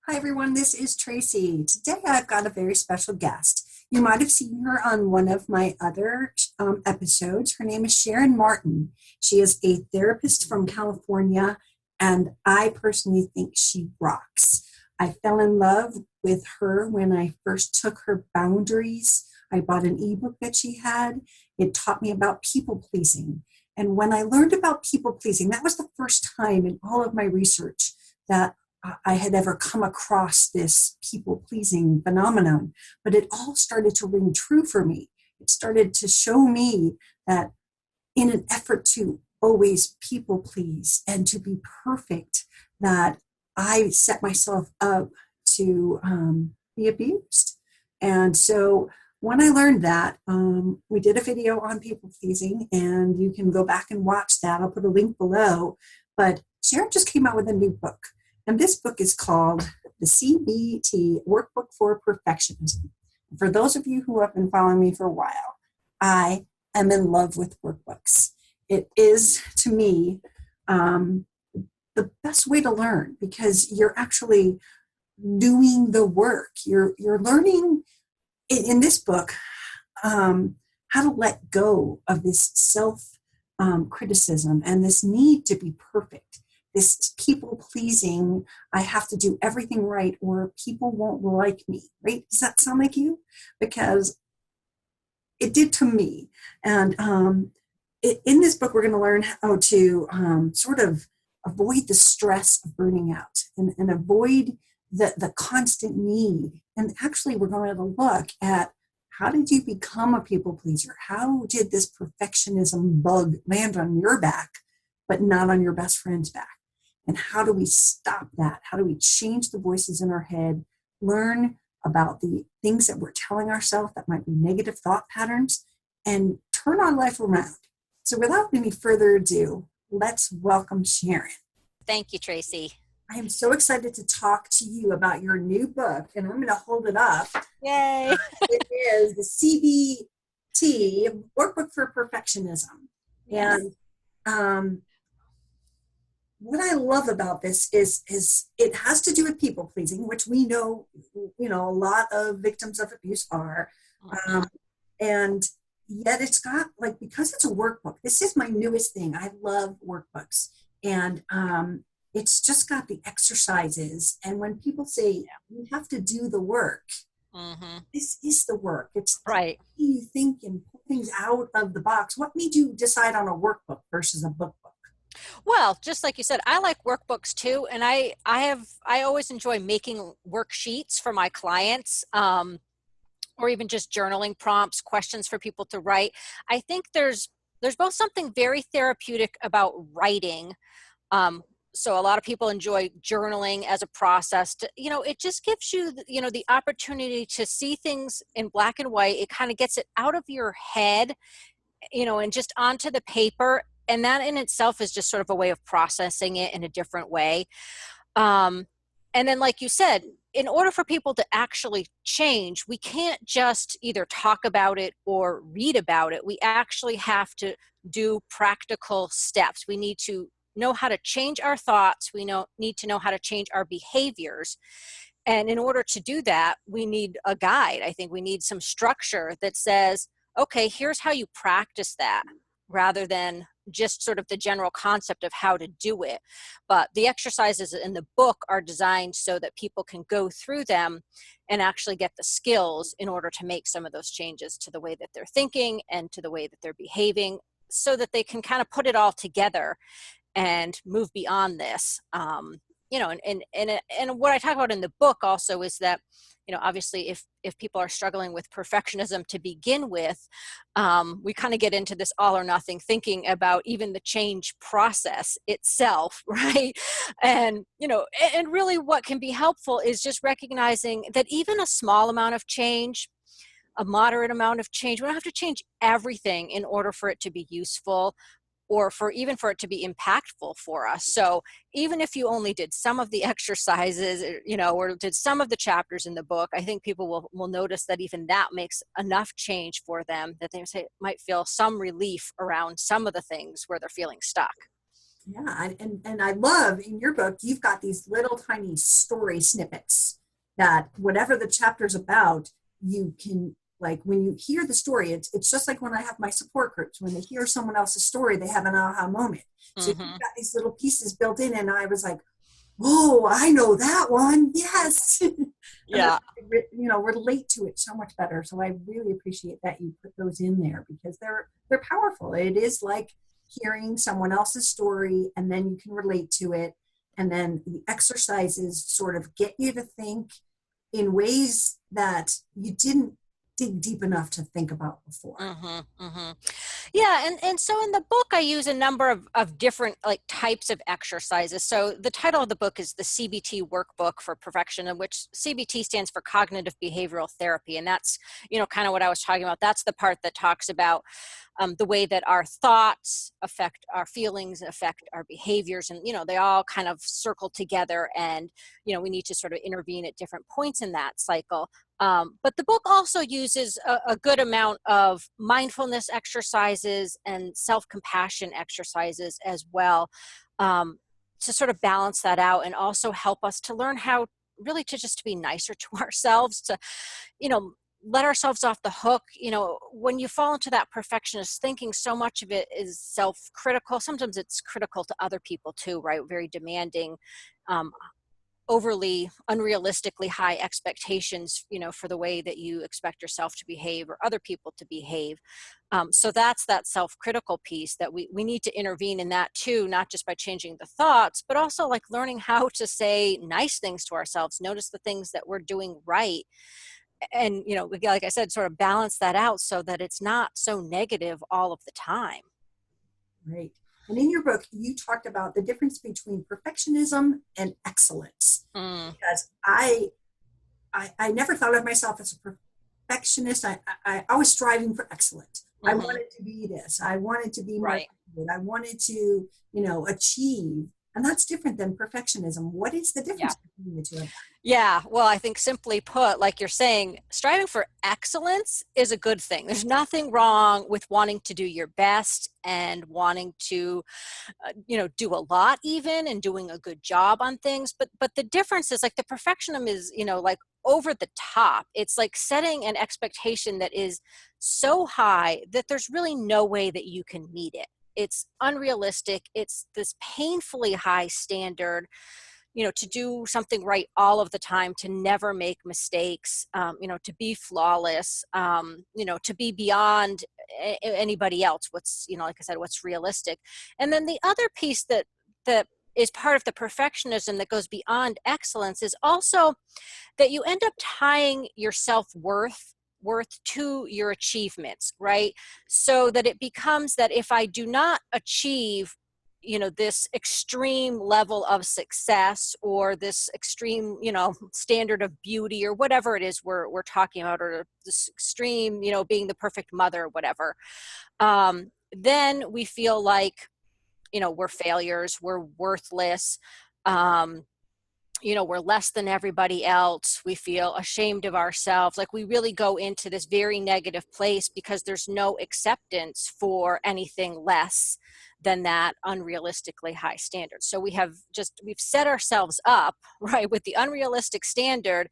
Hi, everyone. This is Tracy. Today I've got a very special guest. You might have seen her on one of my other episodes. Her name is Sharon Martin. She is a therapist from California, and I personally think she rocks. I fell in love with her when I first took her boundaries. I bought an ebook that she had. It taught me about people pleasing. And when I learned about people pleasing, that was the first time in all of my research that I had ever come across this people pleasing phenomenon, but it all started to ring true for me. It started to show me that in an effort to always people please and to be perfect, that I set myself up to be abused. And so when I learned that, we did a video on people pleasing, and you can go back and watch that. I'll put a link below. But Sharon just came out with a new book. And this book is called The CBT Workbook for Perfectionism. For those of you who have been following me for a while, I am in love with workbooks. It is, to me, the best way to learn because you're actually doing the work. You're learning in this book how to let go of this self criticism and this need to be perfect. This people pleasing, I have to do everything right or people won't like me, right? Does that sound like you? Because it did to me. And in this book, we're going to learn how to sort of avoid the stress of burning out and avoid the constant need. And actually, we're going to look at how did you become a people pleaser? How did this perfectionism bug land on your back, but not on your best friend's back? And how do we stop that? How do we change the voices in our head, learn about the things that we're telling ourselves that might be negative thought patterns, and turn our life around? So without any further ado, let's welcome Sharon. Thank you, Tracy. I am so excited to talk to you about your new book, and I'm going to hold it up. Yay! It is the CBT Workbook for Perfectionism. Yes. And what I love about this is it has to do with people pleasing, which we know, a lot of victims of abuse are. And yet it's got because it's a workbook, this is my newest thing. I love workbooks. And it's just got the exercises. And when people say you have to do the work, this is the work. It's right. You think and pull things out of the box. What made you decide on a workbook versus a book? Well, just like you said, I like workbooks too, and I always enjoy making worksheets for my clients, or even just journaling prompts, questions for people to write. I think there's both something very therapeutic about writing. So a lot of people enjoy journaling as a process. It just gives you, the opportunity to see things in black and white. It kind of gets it out of your head, and just onto the paper. And that in itself is just sort of a way of processing it in a different way. And then, like you said, in order for people to actually change, we can't just either talk about it or read about it. We actually have to do practical steps. We need to know how to change our thoughts. We need to know how to change our behaviors. And in order to do that, we need a guide. I think we need some structure that says, okay, here's how you practice that, rather than just sort of the general concept of how to do it. But the exercises in the book are designed so that people can go through them and actually get the skills in order to make some of those changes to the way that they're thinking and to the way that they're behaving, so that they can kind of put it all together and move beyond this. And what I talk about in the book also is that, obviously if people are struggling with perfectionism to begin with, we kind of get into this all or nothing thinking about even the change process itself, right? And, and really what can be helpful is just recognizing that even a small amount of change, a moderate amount of change, we don't have to change everything in order for it to be useful, or for it to be impactful for us. So even if you only did some of the exercises, or did some of the chapters in the book, I think people will notice that even that makes enough change for them that they might feel some relief around some of the things where they're feeling stuck. Yeah, and I love in your book, you've got these little tiny story snippets that whatever the chapter's about, you can like when you hear the story, it's just like when I have my support groups. When they hear someone else's story, they have an aha moment. So you've Hmm. got these little pieces built in, and I was like, "Oh, I know that one, yes," and Yeah. relate to it so much better. So I really appreciate that you put those in there because they're powerful. It is like hearing someone else's story and then you can relate to it. And then the exercises sort of get you to think in ways that you didn't dig deep enough to think about before. Hmm. Hmm. Yeah, and so in the book, I use a number of different like types of exercises. So the title of the book is the CBT Workbook for Perfection, in which CBT stands for Cognitive Behavioral Therapy, and that's kind of what I was talking about. That's the part that talks about the way that our thoughts affect our feelings, affect our behaviors, and they all kind of circle together, and we need to sort of intervene at different points in that cycle. But the book also uses a good amount of mindfulness exercises and self-compassion exercises as well, um, to sort of balance that out and also help us to learn how really to just be nicer to ourselves, to you know let ourselves off the hook. When you fall into that perfectionist thinking, so much of it is self-critical. Sometimes it's critical to other people too, right? Very demanding, um, overly unrealistically high expectations, for the way that you expect yourself to behave or other people to behave. So that's that self-critical piece that we need to intervene in that too, not just by changing the thoughts, but also like learning how to say nice things to ourselves, notice the things that we're doing right, and like I said, sort of balance that out so that it's not so negative all of the time. Right. And in your book, you talked about the difference between perfectionism and excellence. Mm, Because I never thought of myself as a perfectionist. I was striving for excellence. I hmm. wanted to be this. I wanted to be more Right. good. I wanted to, achieve. And that's different than perfectionism. What is the Yeah. difference between the two of them? Yeah, well, I think simply put, like you're saying, striving for excellence is a good thing. There's nothing wrong with wanting to do your best and wanting to, do a lot even and doing a good job on things. But the difference is like the perfectionism is, like over the top. It's like setting an expectation that is so high that there's really no way that you can meet it. It's unrealistic. It's this painfully high standard, to do something right all of the time, to never make mistakes, to be flawless, to be beyond anybody else. What's, like I said, what's realistic. And then the other piece that is part of the perfectionism that goes beyond excellence is also that you end up tying your self-worth to your achievements, right? So that it becomes that if I do not achieve, this extreme level of success or this extreme, standard of beauty or whatever it is we're talking about, or this extreme, being the perfect mother or whatever, then we feel like, we're failures, we're worthless. um, we're less than everybody else. We feel ashamed of ourselves. Like we really go into this very negative place because there's no acceptance for anything less than that unrealistically high standard. So we've set ourselves up, right, with the unrealistic standard,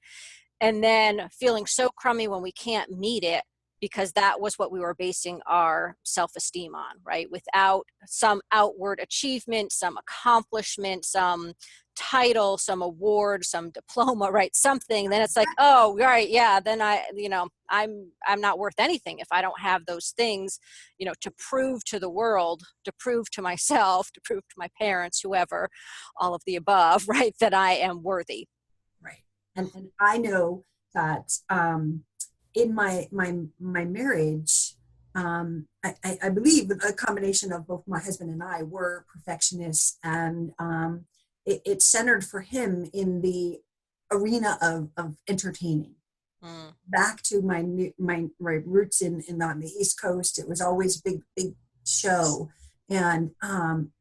and then feeling so crummy when we can't meet it, because that was what we were basing our self-esteem on, right? Without some outward achievement, some accomplishment, some title, some award, some diploma, right? Something, then it's like, oh, right, yeah, then I'm not worth anything if I don't have those things, to prove to the world, to prove to myself, to prove to my parents, whoever, all of the above, right, that I am worthy. Right. And I know that in my marriage, I believe a combination of both my husband and I were perfectionists, and it centered for him in the arena of entertaining. Mm, Back to my roots in on the East Coast, it was always big show. And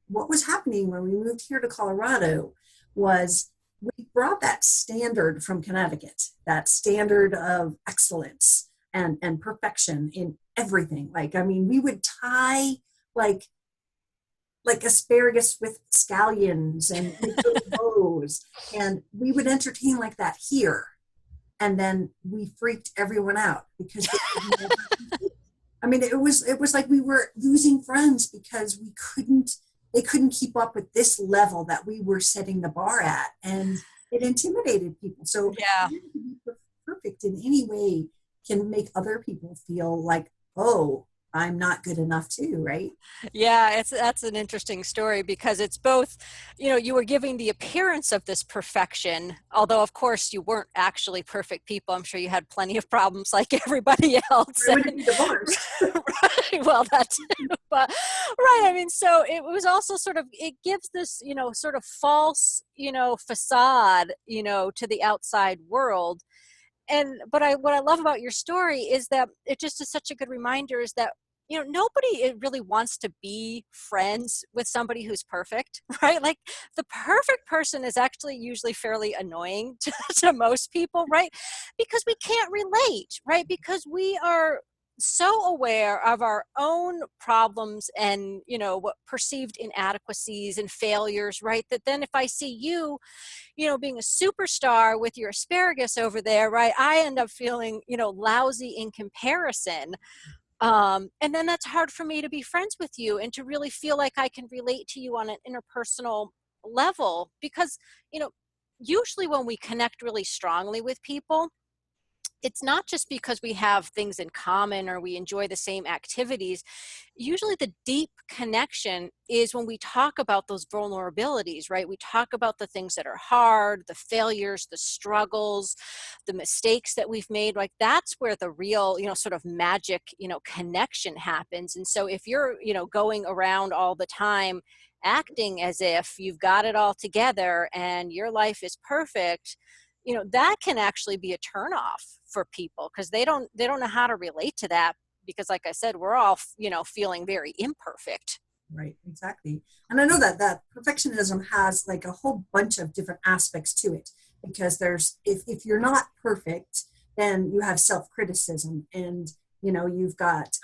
what was happening when we moved here to Colorado was we brought that standard from Connecticut, that standard of excellence and perfection in everything. Like, I mean, we would tie like like asparagus with scallions and bows. And we would entertain like that here. And then we freaked everyone out because I mean, it was like we were losing friends because they couldn't keep up with this level that we were setting the bar at, and it intimidated people. So Yeah. trying to be perfect in any way can make other people feel like, oh, I'm not good enough too, right? Yeah, that's an interesting story because it's both, you were giving the appearance of this perfection, although of course you weren't actually perfect people. I'm sure you had plenty of problems like everybody else. I wouldn't be divorced. Right, well, that too, but right. I mean, so it was also sort of, it gives this, sort of false, facade, to the outside world. And but what I love about your story is that it just is such a good reminder is that nobody really wants to be friends with somebody who's perfect, right? Like the perfect person is actually usually fairly annoying to most people, right? Because we can't relate, right? Because we are so aware of our own problems and what perceived inadequacies and failures, right? That then if I see you being a superstar with your asparagus over there, right? I end up feeling, lousy in comparison. And then that's hard for me to be friends with you and to really feel like I can relate to you on an interpersonal level because, you know, usually when we connect really strongly with people, it's not just because we have things in common or we enjoy the same activities. Usually the deep connection is when we talk about those vulnerabilities, right? We talk about the things that are hard, the failures, the struggles, the mistakes that we've made. Like that's where the real, sort of magic, connection happens. And so if you're, going around all the time acting as if you've got it all together and your life is perfect, that can actually be a turnoff for people because they don't know how to relate to that because like I said, we're all, feeling very imperfect. Right, exactly. And I know that perfectionism has like a whole bunch of different aspects to it because there's if you're not perfect, then you have self-criticism and you've got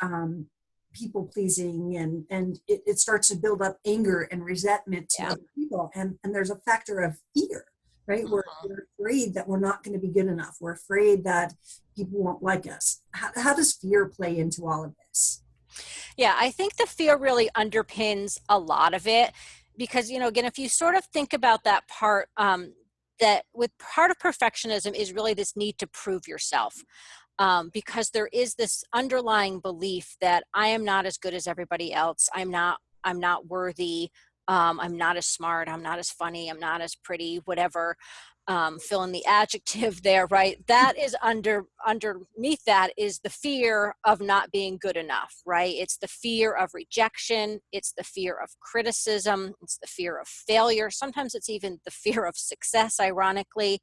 people pleasing and it starts to build up anger and resentment to Yeah. other people. And there's a factor of fear, right? Mhm. We're afraid that we're not going to be good enough. We're afraid that people won't like us. How does fear play into all of this? Yeah, I think the fear really underpins a lot of it because, again, if you sort of think about that part, that with part of perfectionism is really this need to prove yourself. Because there is this underlying belief that I am not as good as everybody else. I'm not worthy. I'm not as smart. I'm not as funny. I'm not as pretty, whatever. Fill in the adjective there, right? That is underneath that is the fear of not being good enough, right? It's the fear of rejection. It's the fear of criticism. It's the fear of failure. Sometimes it's even the fear of success, ironically.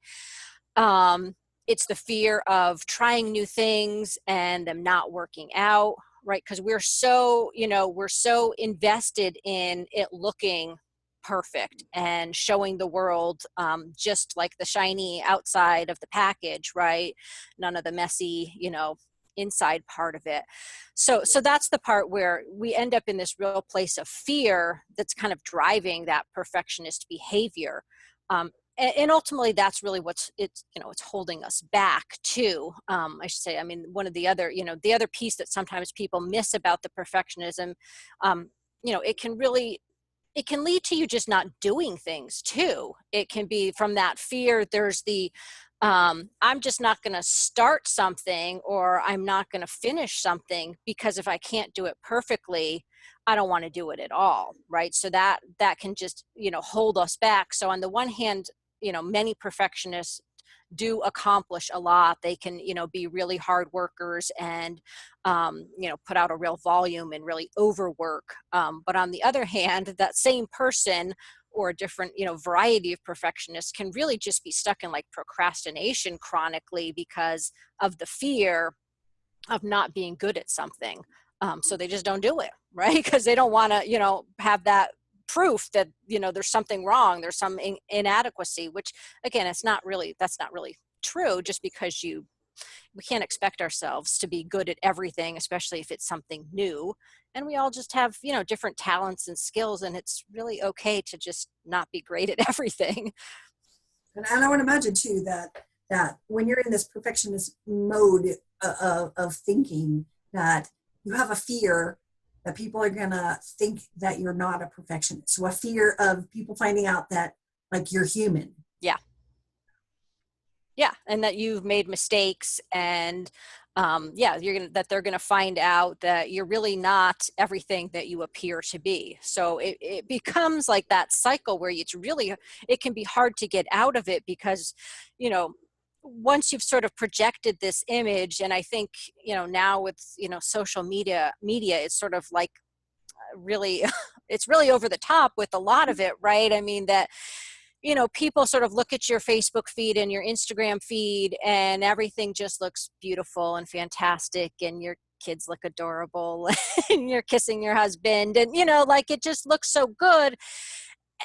It's the fear of trying new things and them not working out, right? Because we're so invested in it looking perfect and showing the world just like the shiny outside of the package, right? None of the messy, inside part of it. So that's the part where we end up in this real place of fear that's kind of driving that perfectionist behavior. And ultimately that's really it's holding us back too. I should say, I mean, one of the other piece that sometimes people miss about the perfectionism, um, it can lead to you just not doing things too. It can be from that fear. There's the I'm just not going to start something or I'm not going to finish something because if I can't do it perfectly, I don't want to do it at all, right? So that can just hold us back. So on the one hand, many perfectionists do accomplish a lot. They can be really hard workers and put out a real volume and really overwork. But on the other hand, that same person or a different variety of perfectionists can really just be stuck in like procrastination chronically because of the fear of not being good at something. So they just don't do it, right? Because they don't want to have that proof that there's something wrong, there's some inadequacy, which again, that's not really true. Just because you we can't expect ourselves to be good at everything, especially if it's something new. And we all just have, different talents and skills, and it's really okay to just not be great at everything. And I would imagine too that when you're in this perfectionist mode of thinking, that you have a fear that people are gonna think that you're not a perfectionist. So a fear of people finding out that like you're human. Yeah. Yeah, and that you've made mistakes, and yeah, that they're gonna find out that you're really not everything that you appear to be. So it becomes like that cycle where it can be hard to get out of it, because you know once you've sort of projected this image. And I think now with social media, it's sort of like really it's really over the top with a lot of it, right? I mean that people sort of look at your Facebook feed and your Instagram feed, and everything just looks beautiful and fantastic, and your kids look adorable, and you're kissing your husband, and like it just looks so good.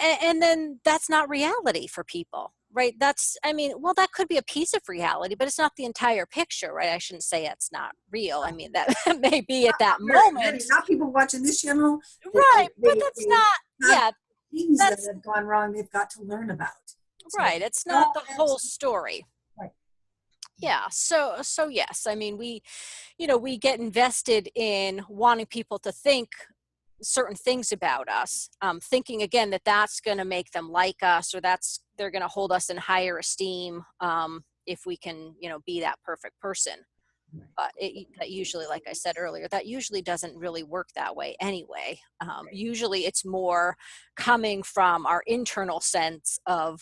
And then that's not reality for people, right? Well, that could be a piece of reality, but it's not the entire picture, right? I shouldn't say it's not real. I mean, that may be at that moment. Not people watching this channel. Right, but that's not, yeah, things that have gone wrong they've got to learn about. So, right, it's not the whole story. Right. Yeah, so yes, I mean we get invested in wanting people to think certain things about us, thinking again that that's going to make them like us, or they're going to hold us in higher esteem, if we can be that perfect person. But that usually, like I said earlier, that usually doesn't really work that way anyway. Usually it's more coming from our internal sense of,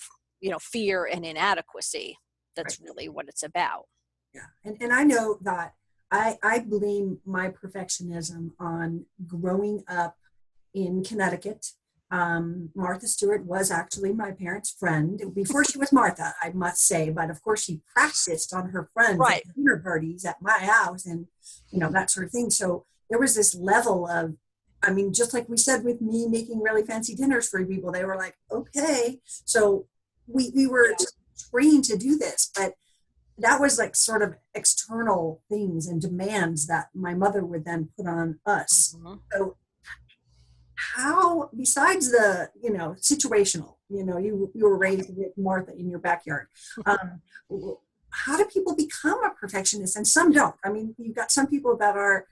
fear and inadequacy. That's really what it's about. Yeah. And I know that I blame my perfectionism on growing up in Connecticut. Martha Stewart was actually my parents' friend before she was Martha, I must say. But of course, she practiced on her friends right. at dinner parties at my house, and that sort of thing. So there was this level of, just like we said with me making really fancy dinners for people, they were like, okay. So we were trained to do this, but that was like sort of external things and demands that my mother would then put on us. Mm-hmm. So how, besides the situational, you were raised with Martha in your backyard, how do people become a perfectionist? And some don't. You've got some people that are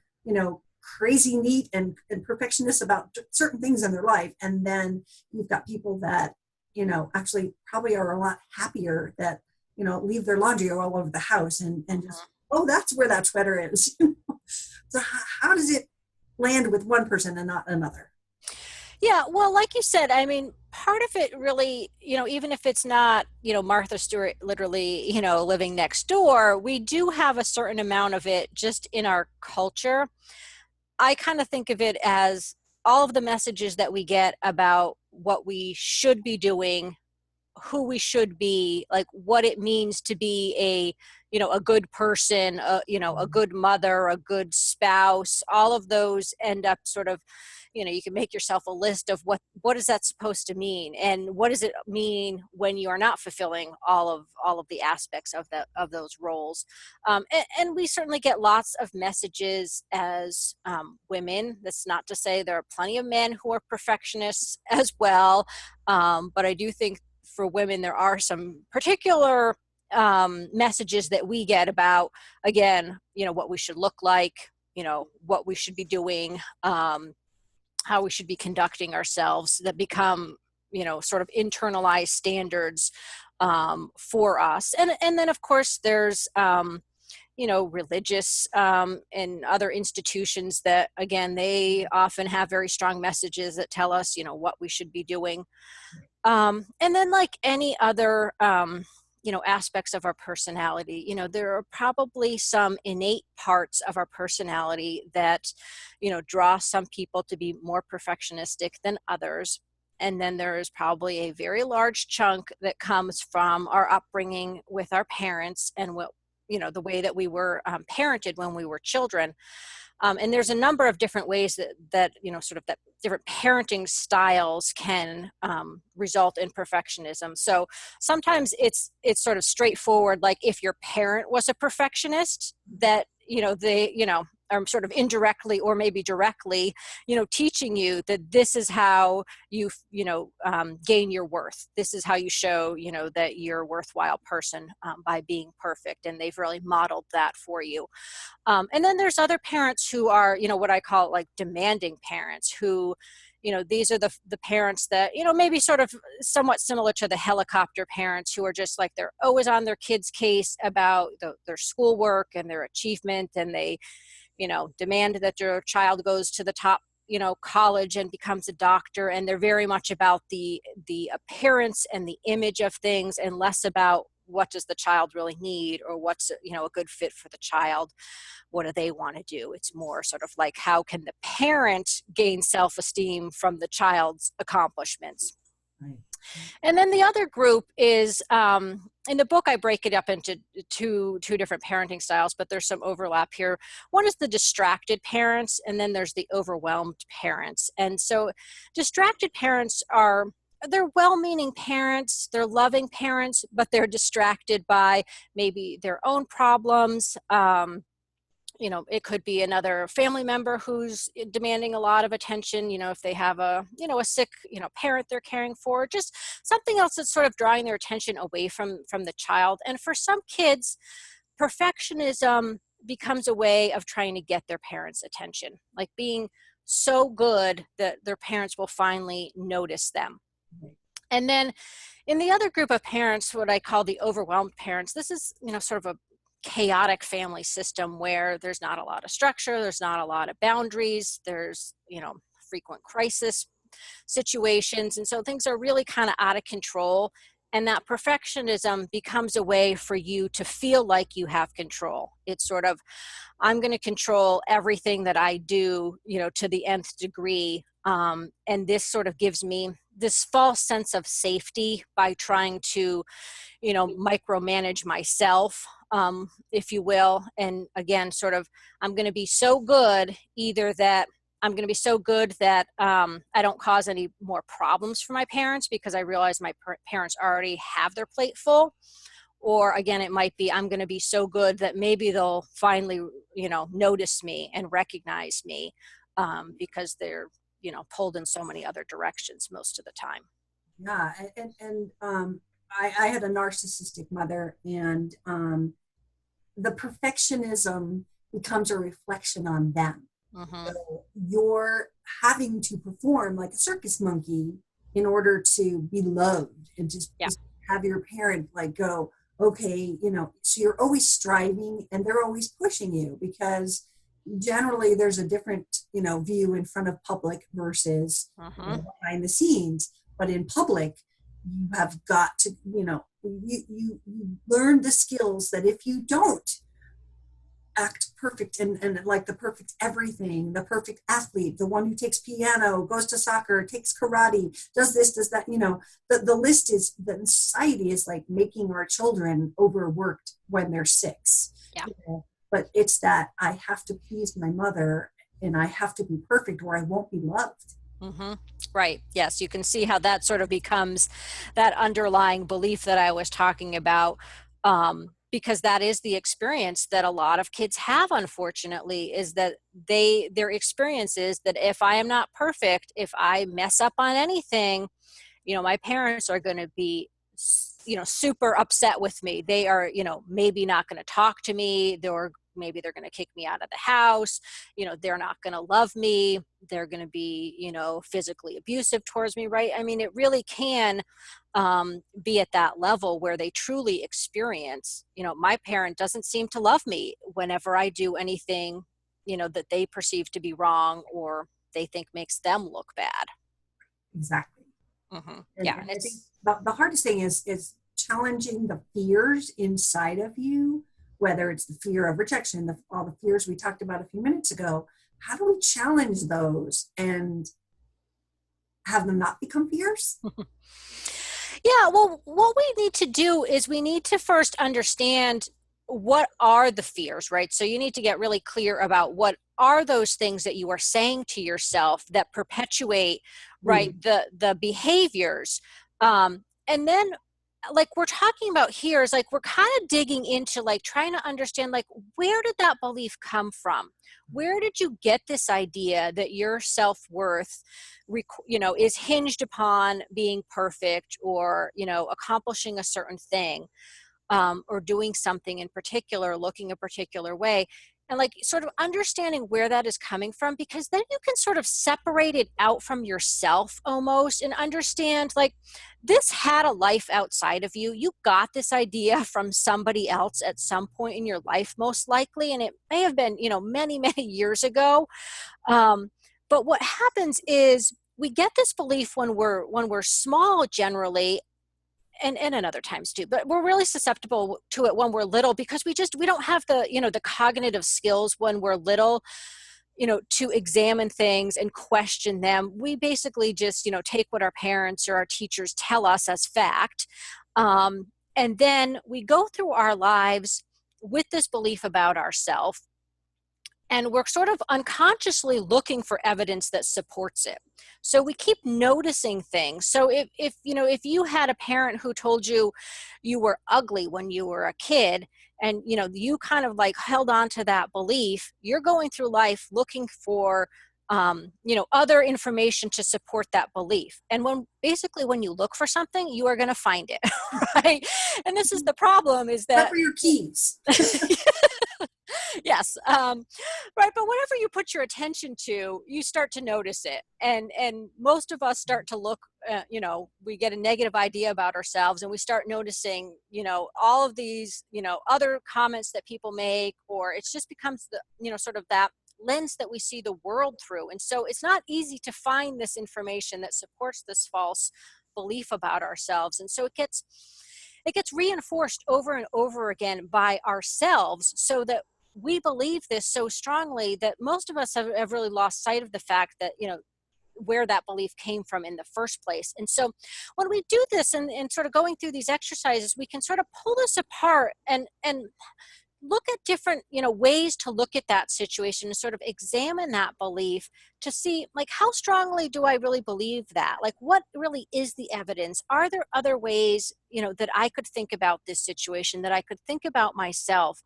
crazy neat and perfectionists about certain things in their life, and then you've got people that actually probably are a lot happier, that leave their laundry all over the house and just, oh, that's where that sweater is. So how does it land with one person and not another? Yeah, well, like you said, part of it really, even if it's not, Martha Stewart literally, living next door, we do have a certain amount of it just in our culture. I kind of think of it as all of the messages that we get about what we should be doing, who we should be, like what it means to be a good person, a good mother, a good spouse. Of those end up sort of, you can make yourself a list of what is that supposed to mean, and what does it mean when you are not fulfilling all of the aspects of those roles. And we certainly get lots of messages as women. That's not to say there are plenty of men who are perfectionists as well, but I do think for women there are some particular messages that we get about, again, what we should look like, what we should be doing, how we should be conducting ourselves, that become sort of internalized standards for us. And then of course there's religious and other institutions that, again, they often have very strong messages that tell us what we should be doing. And then, like any other aspects of our personality, there are probably some innate parts of our personality that draw some people to be more perfectionistic than others. And then there is probably a very large chunk that comes from our upbringing with our parents, and what the way that we were parented when we were children. And there's a number of different ways that sort of that different parenting styles can result in perfectionism. So sometimes it's sort of straightforward, like if your parent was a perfectionist, that they are sort of indirectly or maybe directly teaching you that this is how you gain your worth. This is how you show that you're a worthwhile person, by being perfect, and they've really modeled that for you. And then there's other parents who are, what I call like demanding parents, who, these are the parents that, maybe sort of somewhat similar to the helicopter parents, who are just like, they're always on their kids' case about their schoolwork and their achievement. And they, demand that your child goes to the top, college and becomes a doctor. And they're very much about the appearance and the image of things, and less about what does the child really need, or what's a good fit for the child. What do they want to do? It's more sort of like, how can the parent gain self-esteem from the child's accomplishments? Right. And then the other group is, in the book I break it up into two different parenting styles, but there's some overlap here. One is the distracted parents, and then there's the overwhelmed parents. And so distracted parents they're well-meaning parents, they're loving parents, but they're distracted by maybe their own problems. It could be another family member who's demanding a lot of attention, if they have a sick, parent they're caring for, just something else that's sort of drawing their attention away from the child. And for some kids, perfectionism becomes a way of trying to get their parents' attention, like being so good that their parents will finally notice them. And then in the other group of parents, what I call the overwhelmed parents, this is, sort of a chaotic family system where there's not a lot of structure, there's not a lot of boundaries, there's, frequent crisis situations. And so things are really kind of out of control. And that perfectionism becomes a way for you to feel like you have control. It's sort of, I'm going to control everything that I do, to the nth degree. And this sort of gives me this false sense of safety by trying to, micromanage myself, if you will. And again, sort of, I'm going to be so good, either that I'm going to be so good that I don't cause any more problems for my parents because I realize my parents already have their plate full. Or again, it might be, I'm going to be so good that maybe they'll finally, notice me and recognize me, because they're, pulled in so many other directions most of the time. Yeah, I had a narcissistic mother, and the perfectionism becomes a reflection on them. Mm-hmm. So you're having to perform like a circus monkey in order to be loved, and just have your parent like go, okay, so you're always striving, and they're always pushing you, because generally there's a different, view in front of public versus behind the scenes. But in public, you have got to, you learn the skills that if you don't act perfect and like the perfect everything, the perfect athlete, the one who takes piano, goes to soccer, takes karate, does this, does that, the list is, the society is like making our children overworked when they're 6. Yeah. But it's that I have to please my mother, and I have to be perfect or I won't be loved. Mm-hmm. Right. Yes. You can see how that sort of becomes that underlying belief that I was talking about, because that is the experience that a lot of kids have, unfortunately, is that their experience is that if I am not perfect, if I mess up on anything, my parents are going to be, super upset with me. They are, maybe not going to talk to me. Maybe they're going to kick me out of the house. They're not going to love me. They're going to be, physically abusive towards me. Right. I mean, it really can be at that level where they truly experience, my parent doesn't seem to love me whenever I do anything, that they perceive to be wrong or they think makes them look bad. Exactly. Mm-hmm. And I think the hardest thing is challenging the fears inside of you, whether it's the fear of rejection, all the fears we talked about a few minutes ago. How do we challenge those and have them not become fears? Yeah, well, what we need to do is we need to first understand what are the fears, right? So you need to get really clear about what are those things that you are saying to yourself that perpetuate, right, the behaviors. And then like we're talking about here is like we're kind of digging into like trying to understand like where did that belief come from? Where did you get this idea that your self-worth is hinged upon being perfect or accomplishing a certain thing, or doing something in particular, looking a particular way, and like sort of understanding where that is coming from, because then you can sort of separate it out from yourself almost and understand like this had a life outside of you. You got this idea from somebody else at some point in your life, most likely, and it may have been, many, many years ago. But what happens is we get this belief when we're small generally, and in other times too, but we're really susceptible to it when we're little because we don't have the cognitive skills when we're little, to examine things and question them. We basically just take what our parents or our teachers tell us as fact, and then we go through our lives with this belief about ourselves, and we're sort of unconsciously looking for evidence that supports it. So we keep noticing things. So if you had a parent who told you you were ugly when you were a kid, and you kind of like held on to that belief, you're going through life looking for other information to support that belief. And when you look for something, you are going to find it, right? And this is the problem, is that for your keys. Yes. Right. But whatever you put your attention to, you start to notice it. And most of us start to look, we get a negative idea about ourselves and we start noticing, all of these, other comments that people make, or it just becomes sort of that lens that we see the world through. And so it's not easy to find this information that supports this false belief about ourselves. And so it gets reinforced over and over again by ourselves, so that we believe this so strongly that most of us have really lost sight of the fact that, where that belief came from in the first place. And so when we do this and sort of going through these exercises, we can sort of pull this apart and look at different, ways to look at that situation and sort of examine that belief to see, like, how strongly do I really believe that? Like, what really is the evidence? Are there other ways, that I could think about this situation, that I could think about myself?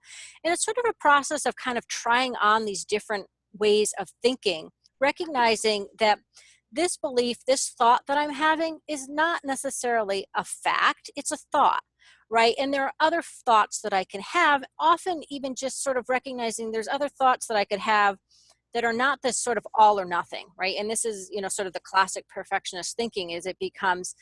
And it's sort of a process of kind of trying on these different ways of thinking, recognizing that this belief, this thought that I'm having is not necessarily a fact, it's a thought. Right. And there are other thoughts that I can have, often even just sort of recognizing there's other thoughts that I could have that are not this sort of all or nothing. Right. And this is, sort of the classic perfectionist thinking, is it becomes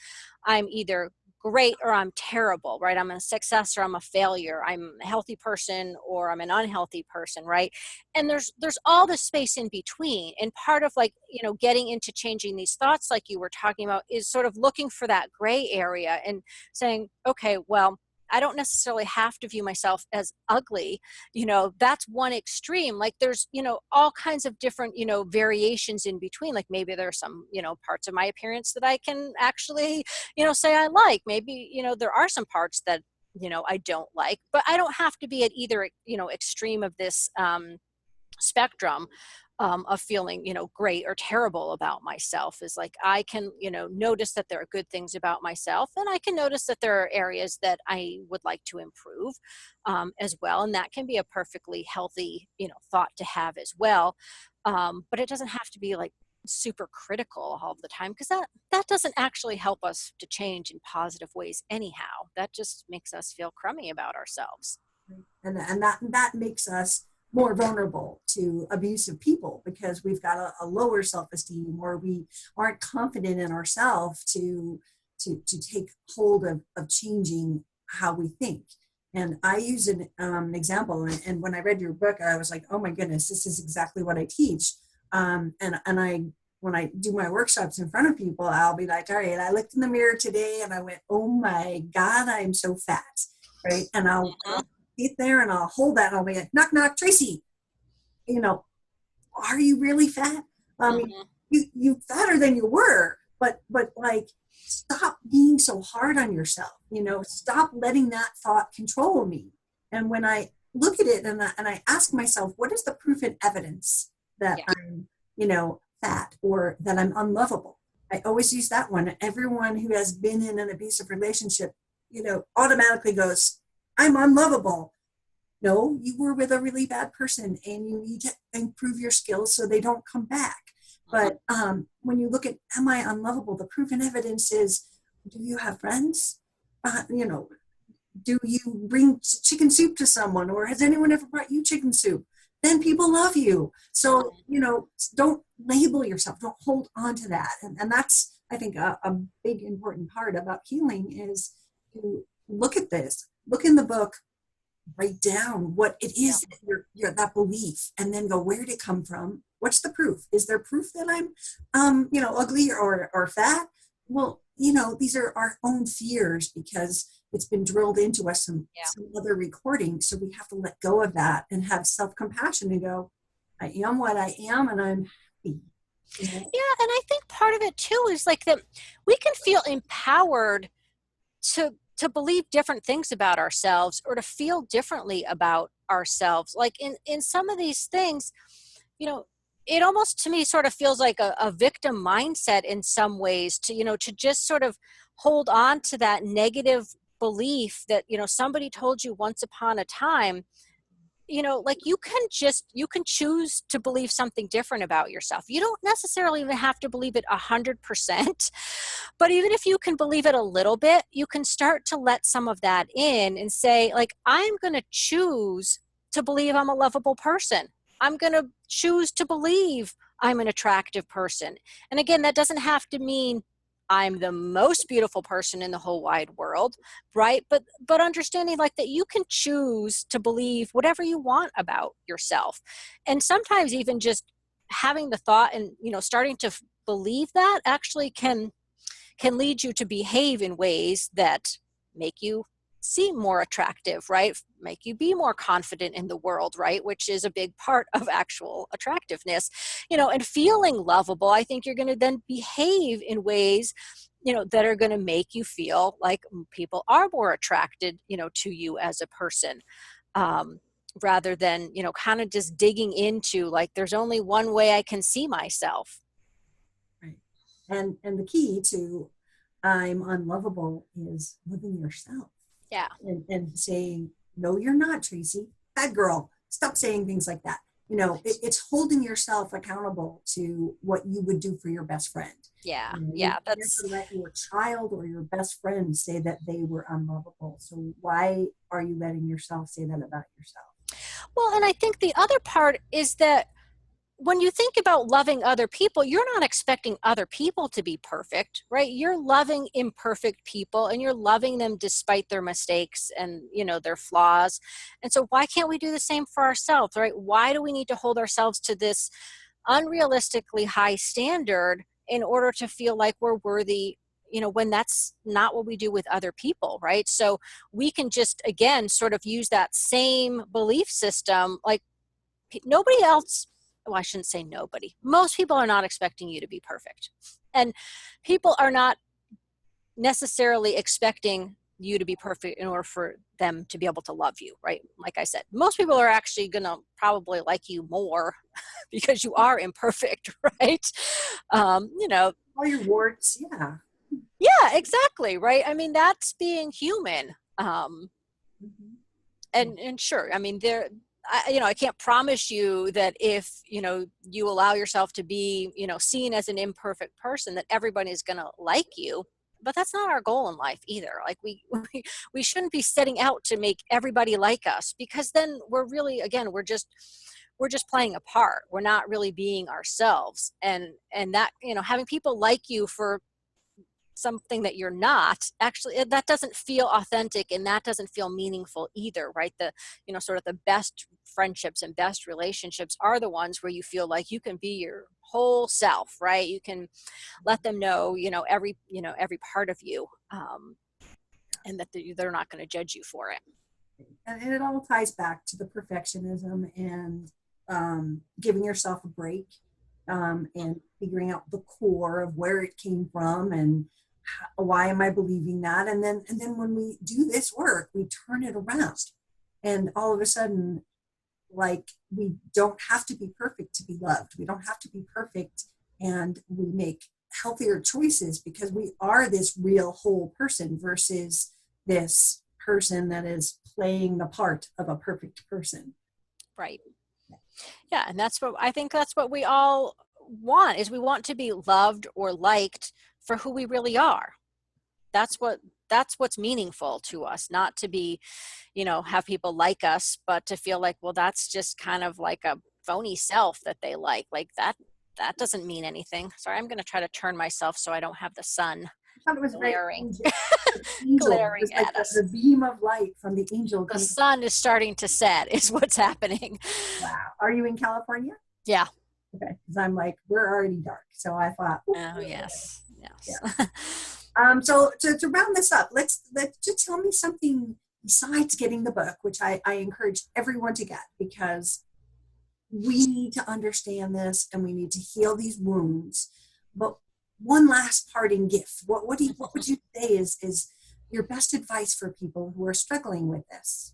I'm either great or I'm terrible, right? I'm a success or I'm a failure. I'm a healthy person or I'm an unhealthy person, right? And there's all this space in between. And part of like, getting into changing these thoughts like you were talking about is sort of looking for that gray area and saying, okay, well, I don't necessarily have to view myself as ugly. That's one extreme. Like there's, all kinds of different, variations in between. Like maybe there are some, parts of my appearance that I can actually, say I like. Maybe, there are some parts that, I don't like, but I don't have to be at either, extreme of this spectrum of feeling, great or terrible about myself. Is like, I can, notice that there are good things about myself, and I can notice that there are areas that I would like to improve as well. And that can be a perfectly healthy, thought to have as well. But it doesn't have to be like super critical all the time, because that doesn't actually help us to change in positive ways anyhow. That just makes us feel crummy about ourselves. And that makes us more vulnerable to abusive people, because we've got a lower self-esteem, or we aren't confident in ourselves to take hold of changing how we think. And I use an example, and when I read your book, I was like, oh my goodness, this is exactly what I teach. And I, when I do my workshops in front of people, I'll be like, all right, I looked in the mirror today and I went, oh my God, I'm so fat, right? And I'll sit there and I'll hold that and I'll be like, knock, knock, Tracy, are you really fat? You fatter than you were, but like, stop being so hard on yourself, stop letting that thought control me. And when I look at it and I ask myself, what is the proof and evidence that Yeah. I'm, fat or that I'm unlovable? I always use that one. Everyone who has been in an abusive relationship, automatically goes, I'm unlovable. No, you were with a really bad person and you need to improve your skills so they don't come back. Mhm. But when you look at, am I unlovable? The proof and evidence is, do you have friends? Do you bring chicken soup to someone, or has anyone ever brought you chicken soup? Then people love you. So, don't label yourself, don't hold on to that. And that's, I think, a big important part about healing is to look at this, look in the book, write down what it Yeah. is that that belief, and then go, where did it come from? What's the proof? Is there proof that I'm ugly or fat? Well, these are our own fears because it's been drilled into us Yeah. some other recording. So we have to let go of that and have self-compassion and go, I am what I am and I'm happy. Yeah, and I think part of it too is like that we can feel empowered to believe different things about ourselves or to feel differently about ourselves. Like in some of these things, you know, it almost to me sort of feels like a victim mindset in some ways to, to just sort of hold on to that negative belief that, somebody told you once upon a time, like you can choose to believe something different about yourself. You don't necessarily even have to believe it 100%, but even if you can believe it a little bit, you can start to let some of that in and say, like, I'm going to choose to believe I'm a lovable person. I'm going to choose to believe I'm an attractive person. And again, that doesn't have to mean I'm the most beautiful person in the whole wide world, right? But understanding like that you can choose to believe whatever you want about yourself. And sometimes even just having the thought and, starting to believe that actually can lead you to behave in ways that make you seem more attractive, right? Make you be more confident in the world, right? Which is a big part of actual attractiveness, and feeling lovable. I think you're going to then behave in ways, that are going to make you feel like people are more attracted, to you as a person. Rather than, kind of just digging into like, there's only one way I can see myself. Right. And the key to I'm unlovable is loving yourself Yeah. and saying, no, you're not, Tracy. Bad girl. Stop saying things like that. It's holding yourself accountable to what you would do for your best friend. Yeah. You Yeah. That's, never let your child or your best friend say that they were unlovable. So why are you letting yourself say that about yourself? well, and I think the other part is that when you think about loving other people, you're not expecting other people to be perfect, right? You're loving imperfect people and you're loving them despite their mistakes and, their flaws. And so why can't we do the same for ourselves, right? Why do we need to hold ourselves to this unrealistically high standard in order to feel like we're worthy, when that's not what we do with other people, right? So we can just, again, sort of use that same belief system, like nobody else, well, I shouldn't say nobody, most people are not expecting you to be perfect, and people are not necessarily expecting you to be perfect in order for them to be able to love you, right? Like I said, most people are actually going to probably like you more because you are imperfect, right? You know, All your warts, yeah. yeah, exactly, right? I mean, that's being human. Mhm. And sure, I mean, I can't promise you that if, you allow yourself to be, seen as an imperfect person, that everybody's going to like you. But that's not our goal in life either. Like we shouldn't be setting out to make everybody like us, because then we're really, again, we're just playing a part. We're not really being ourselves. And that, having people like you for something that you're not, actually, that doesn't feel authentic, and that doesn't feel meaningful either, right? The, sort of the best friendships and best relationships are the ones where you feel like you can be your whole self, right? You can let them know, every part of you, and that they're not going to judge you for it. And it all ties back to the perfectionism and giving yourself a break, and figuring out the core of where it came from and why am I believing that. And then when we do this work, we turn it around And all of a sudden, like, we don't have to be perfect to be loved. We don't have to be perfect, and we make healthier choices because we are this real whole person versus this person that is playing the part of a perfect person. Right. Yeah. And that's what we all want, is we want to be loved or liked for who we really are. That's what's meaningful to us, not to be, have people like us, but to feel like, well, that's just kind of like a phony self that they like that doesn't mean anything. Sorry, I'm going to try to turn myself so I don't have the sun I thought it was very glaring, angel. It glaring was like at us. the beam of light from the angel. The sun is starting to set is what's happening. Wow. Are you in California? Yeah. Okay. Because I'm like, we're already dark. So I thought, oh, yes. Yeah. So to round this up, let's just tell me something besides getting the book, which I encourage everyone to get, because we need to understand this and we need to heal these wounds. But one last parting gift. What would you say is your best advice for people who are struggling with this?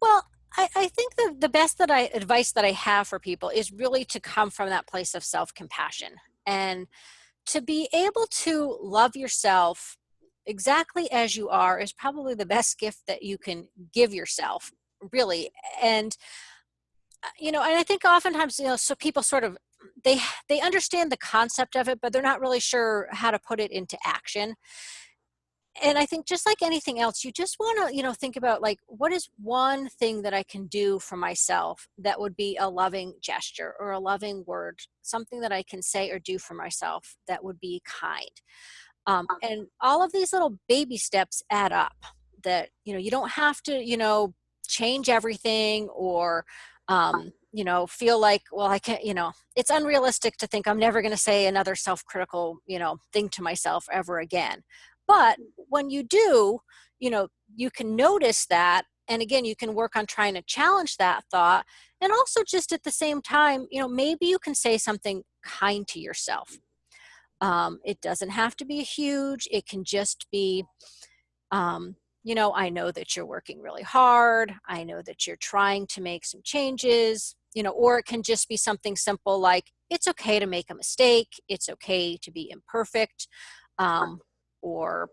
Well, I think the best advice that I have for people is really to come from that place of self-compassion, and to be able to love yourself exactly as you are is probably the best gift that you can give yourself, really. And and I think oftentimes, so people sort of, they understand the concept of it, but they're not really sure how to put it into action. And I think, just like anything else, you just want to, think about, like, what is one thing that I can do for myself that would be a loving gesture or a loving word, something that I can say or do for myself that would be kind. And all of these little baby steps add up, that, you don't have to, change everything, or, feel like, well, I can't, it's unrealistic to think I'm never going to say another self-critical, thing to myself ever again. But when you do, you can notice that. And again, you can work on trying to challenge that thought. And also, just at the same time, maybe you can say something kind to yourself. It doesn't have to be huge. It can just be, I know that you're working really hard. I know that you're trying to make some changes, or it can just be something simple like, it's okay to make a mistake. It's okay to be imperfect. Or,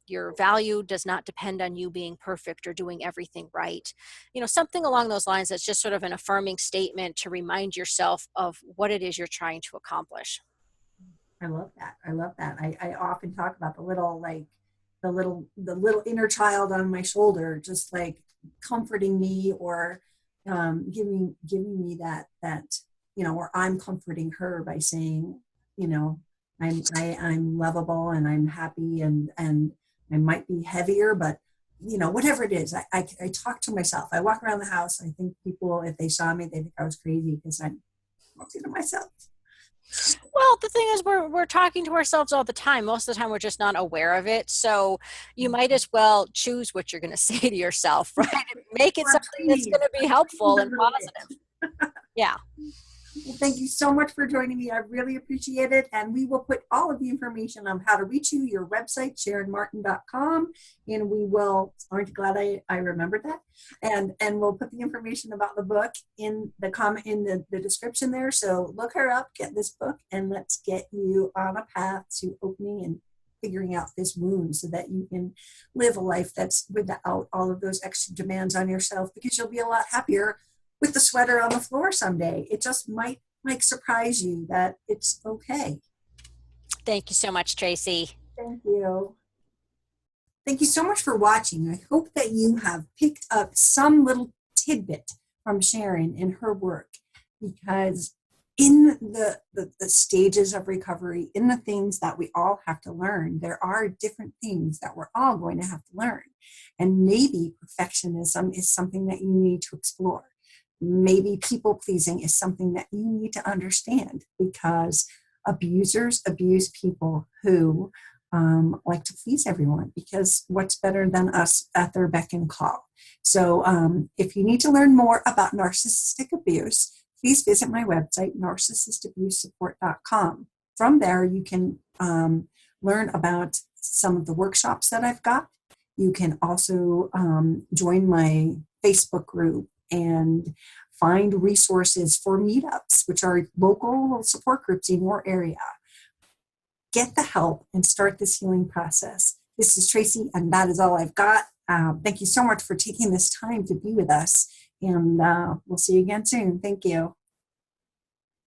your value does not depend on you being perfect or doing everything right. Something along those lines that's just sort of an affirming statement to remind yourself of what it is you're trying to accomplish. I love that. I love that. I often talk about the little inner child on my shoulder, just like comforting me, or giving me that or I'm comforting her by saying, I'm lovable and I'm happy, and I might be heavier, but whatever it is, I talk to myself. I walk around the house. I think people, if they saw me, they think I was crazy because I'm talking to myself. Well, the thing is, we're talking to ourselves all the time. Most of the time, we're just not aware of it. So you might as well choose what you're going to say to yourself, right? And make it something that's going to be helpful and positive. Yeah. Well, thank you so much for joining me. I really appreciate it. And we will put all of the information on how to reach you, your website, SharonMartin.com. And we will, aren't you glad I remembered that? And we'll put the information about the book in the comment, in the description there. So look her up, get this book, and let's get you on a path to opening and figuring out this wound so that you can live a life that's without all of those extra demands on yourself, because you'll be a lot happier with the sweater on the floor someday. It just might surprise you that it's okay. Thank you so much, Tracy. Thank you. Thank you so much for watching. I hope that you have picked up some little tidbit from Sharon in her work, because in the stages of recovery, in the things that we all have to learn, there are different things that we're all going to have to learn. And maybe perfectionism is something that you need to explore. Maybe people pleasing is something that you need to understand, because abusers abuse people who like to please everyone, because what's better than us at their beck and call? So if you need to learn more about narcissistic abuse, please visit my website, narcissistabusesupport.com. From there, you can learn about some of the workshops that I've got. You can also join my Facebook group and find resources for meetups, which are local support groups in your area. Get the help and start this healing process. This is Tracy, and that is all I've got. Thank you so much for taking this time to be with us, and we'll see you again soon. Thank you.